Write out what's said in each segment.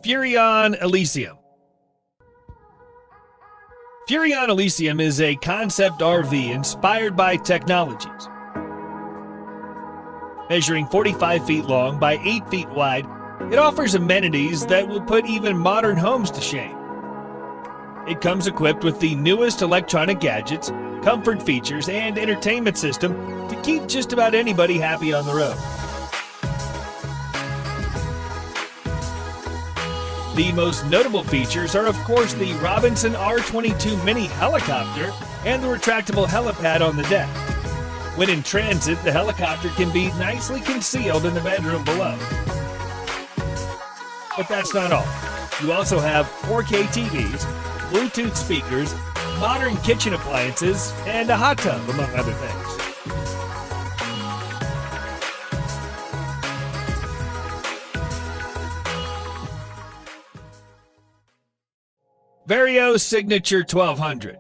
Furrion Elysium. Furrion Elysium is a concept RV inspired by technologies. Measuring 45 feet long by 8 feet wide, it offers amenities that will put even modern homes to shame. It comes equipped with the newest electronic gadgets, comfort features, and entertainment system to keep just about anybody happy on the road. The most notable features are, of course, the Robinson R22 mini helicopter and the retractable helipad on the deck. When in transit, the helicopter can be nicely concealed in the bedroom below. But that's not all. You also have 4K TVs, Bluetooth speakers, modern kitchen appliances, and a hot tub, among other things. VARIO Signature 1200.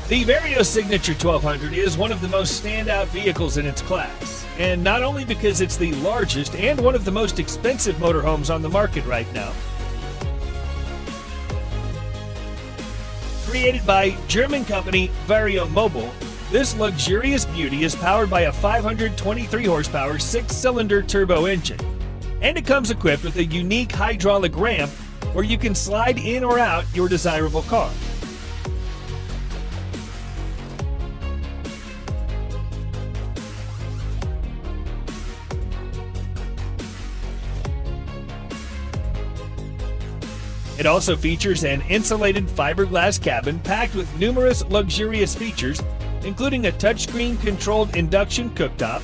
The VARIO Signature 1200 is one of the most standout vehicles in its class, and not only because it's the largest and one of the most expensive motorhomes on the market right now. Created by German company VARIO Mobil, this luxurious beauty is powered by a 523 horsepower 6-cylinder turbo engine, and it comes equipped with a unique hydraulic ramp where you can slide in or out your desirable car. It also features an insulated fiberglass cabin packed with numerous luxurious features, including a touchscreen controlled induction cooktop,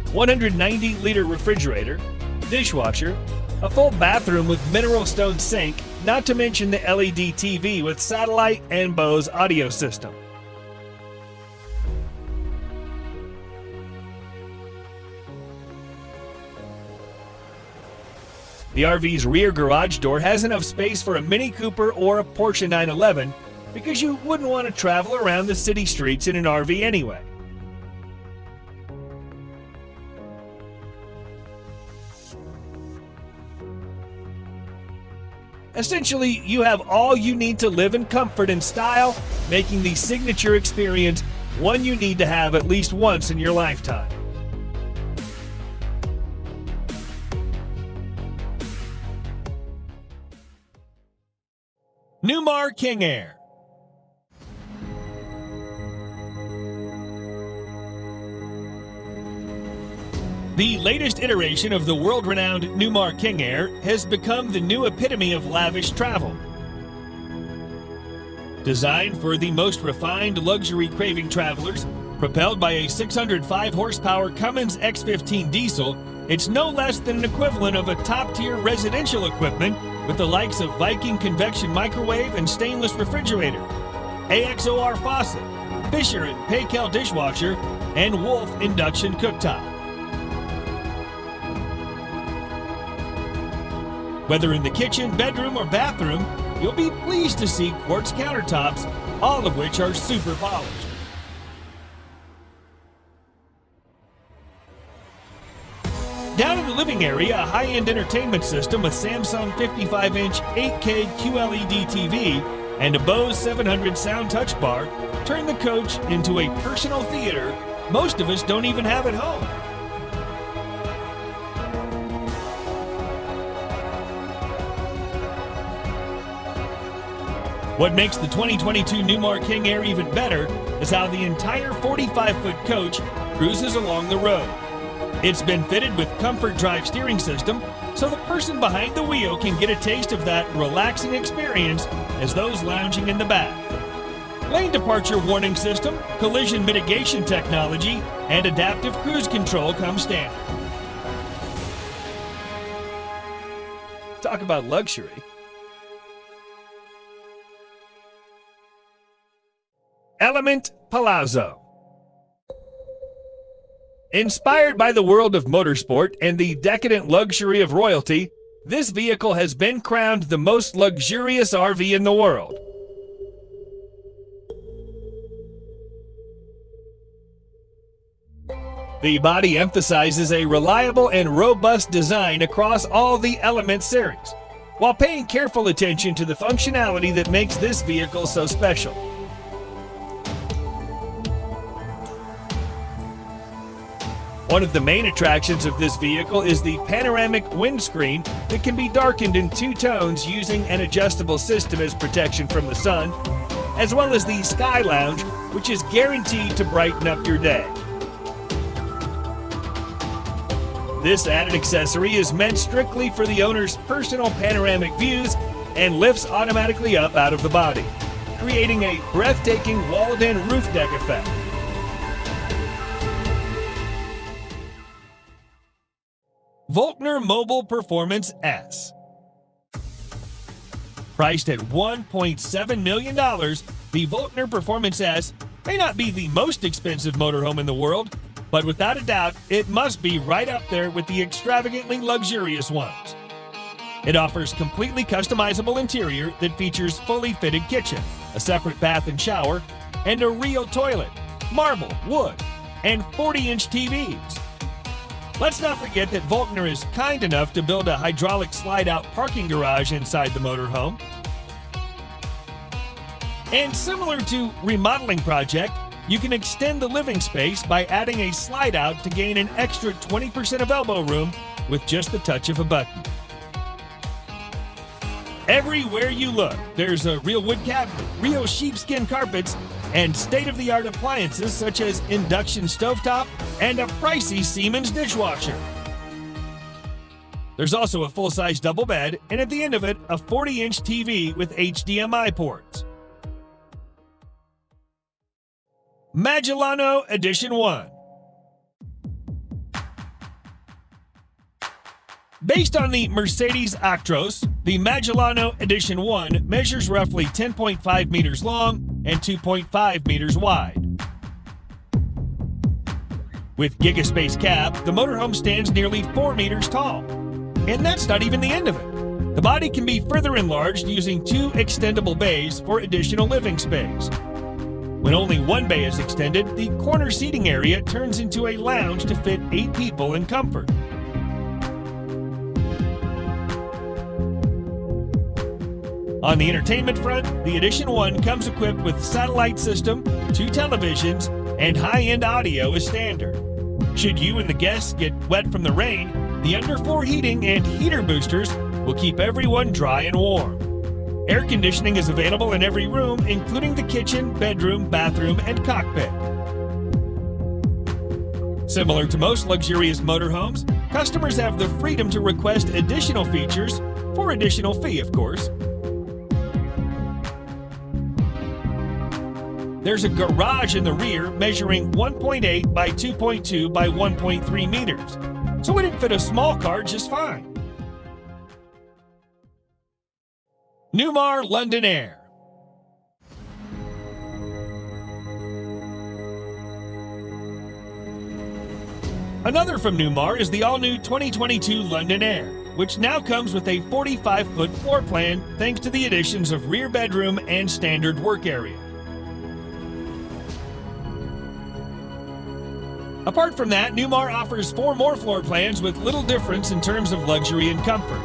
190-liter refrigerator, dishwasher, a full bathroom with mineral stone sink, not to mention the LED TV with satellite and Bose audio system. The RV's rear garage door has enough space for a Mini Cooper or a Porsche 911 because you wouldn't want to travel around the city streets in an RV anyway. Essentially, you have all you need to live in comfort and style, making the Signature experience one you need to have at least once in your lifetime. Newmar King Air. The latest iteration of the world-renowned Newmar King Air has become the new epitome of lavish travel. Designed for the most refined luxury-craving travelers, propelled by a 605 horsepower Cummins X15 diesel, it's no less than an equivalent of a top-tier residential equipment with the likes of Viking convection microwave and stainless refrigerator, AXOR faucet, Fisher and Paykel dishwasher, and Wolf induction cooktop. Whether in the kitchen, bedroom, or bathroom, you'll be pleased to see quartz countertops, all of which are super polished. Down in the living area, a high-end entertainment system with Samsung 55-inch 8K QLED TV and a Bose 700 sound touch bar turn the coach into a personal theater most of us don't even have at home. What makes the 2022 Newmar King Air even better is how the entire 45-foot coach cruises along the road. It's been fitted with Comfort Drive steering system, so the person behind the wheel can get a taste of that relaxing experience as those lounging in the back. Lane departure warning system, collision mitigation technology, and adaptive cruise control come standard. Talk about luxury. eleMMent Palazzo. Inspired by the world of motorsport and the decadent luxury of royalty, this vehicle has been crowned the most luxurious RV in the world. The body emphasizes a reliable and robust design across all the eleMMent series, while paying careful attention to the functionality that makes this vehicle so special. One of the main attractions of this vehicle is the panoramic windscreen that can be darkened in 2 tones using an adjustable system as protection from the sun, as well as the Sky Lounge, which is guaranteed to brighten up your day. This added accessory is meant strictly for the owner's personal panoramic views and lifts automatically up out of the body, creating a breathtaking walled-in roof deck effect. Volkner Mobil Performance S. Priced at $1.7 million, the Volkner Performance S may not be the most expensive motorhome in the world, but without a doubt, it must be right up there with the extravagantly luxurious ones. It offers completely customizable interior that features fully fitted kitchen, a separate bath and shower, and a real toilet, marble, wood, and 40-inch TVs. Let's not forget that Volkner is kind enough to build a hydraulic slide-out parking garage inside the motorhome. And similar to remodeling project, you can extend the living space by adding a slide-out to gain an extra 20% of elbow room with just the touch of a button. Everywhere you look, there's a real wood cabinet, real sheepskin carpets, and state-of-the-art appliances such as induction stovetop and a pricey Siemens dishwasher. There's also a full-size double bed, and at the end of it, a 40-inch TV with HDMI ports. Magellano Edition One. Based on the Mercedes Actros, the Magellano Edition One measures roughly 10.5 meters long and 2.5 meters wide. With Gigaspace cab, the motorhome stands nearly 4 meters tall. And that's not even the end of it. The body can be further enlarged using 2 extendable bays for additional living space. When only one bay is extended, the corner seating area turns into a lounge to fit 8 people in comfort. On the entertainment front, the Edition One comes equipped with satellite system, 2 televisions, and high-end audio as standard. Should you and the guests get wet from the rain, the underfloor heating and heater boosters will keep everyone dry and warm. Air conditioning is available in every room, including the kitchen, bedroom, bathroom, and cockpit. Similar to most luxurious motorhomes, customers have the freedom to request additional features, for additional fee, of course. There's a garage in the rear measuring 1.8 by 2.2 by 1.3 meters, so it'd fit a small car just fine. Newmar London Air. Another from Newmar is the all-new 2022 London Air, which now comes with a 45-foot floor plan thanks to the additions of rear bedroom and standard work area. Apart from that, Newmar offers 4 more floor plans with little difference in terms of luxury and comfort.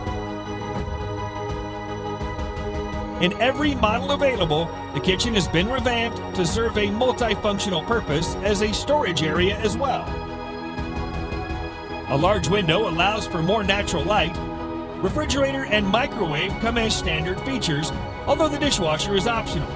In every model available, the kitchen has been revamped to serve a multifunctional purpose as a storage area as well. A large window allows for more natural light. Refrigerator and microwave come as standard features, although the dishwasher is optional.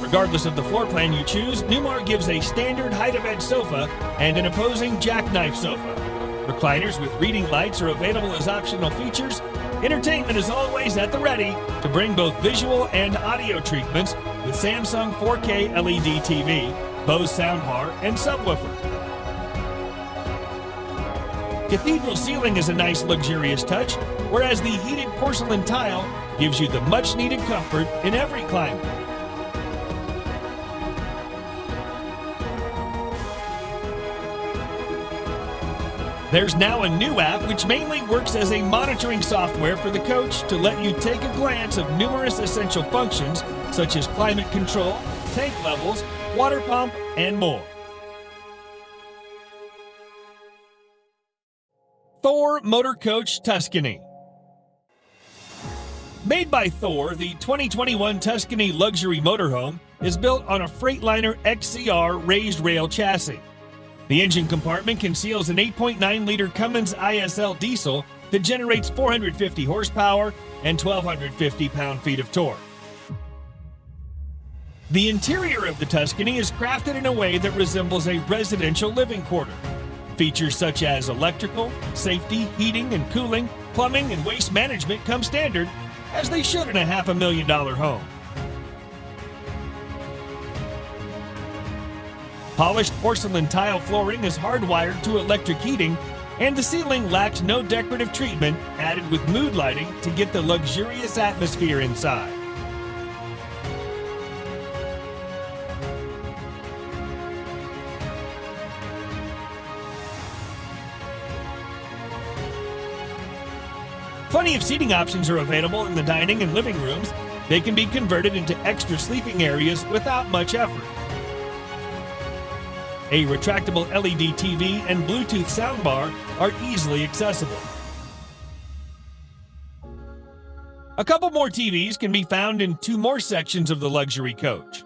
Regardless of the floor plan you choose, Newmar gives a standard hide-a-bed sofa and an opposing jackknife sofa. Recliners with reading lights are available as optional features. Entertainment is always at the ready to bring both visual and audio treatments with Samsung 4K LED TV, Bose soundbar, and subwoofer. Cathedral ceiling is a nice luxurious touch, whereas the heated porcelain tile gives you the much-needed comfort in every climate. There's now a new app which mainly works as a monitoring software for the coach to let you take a glance of numerous essential functions such as climate control, tank levels, water pump, and more. Thor Motor Coach Tuscany. Made by Thor, the 2021 Tuscany luxury motorhome is built on a Freightliner XCR raised rail chassis. The engine compartment conceals an 8.9-liter Cummins ISL diesel that generates 450 horsepower and 1,250 pound-feet of torque. The interior of the Tuscany is crafted in a way that resembles a residential living quarter. Features such as electrical, safety, heating and cooling, plumbing, and waste management come standard, as they should in a $500,000 home. Polished porcelain tile flooring is hardwired to electric heating, and the ceiling lacks no decorative treatment, added with mood lighting to get the luxurious atmosphere inside. Plenty of seating options are available in the dining and living rooms. They can be converted into extra sleeping areas without much effort. A retractable LED TV and Bluetooth soundbar are easily accessible. A couple more TVs can be found in two more sections of the luxury coach.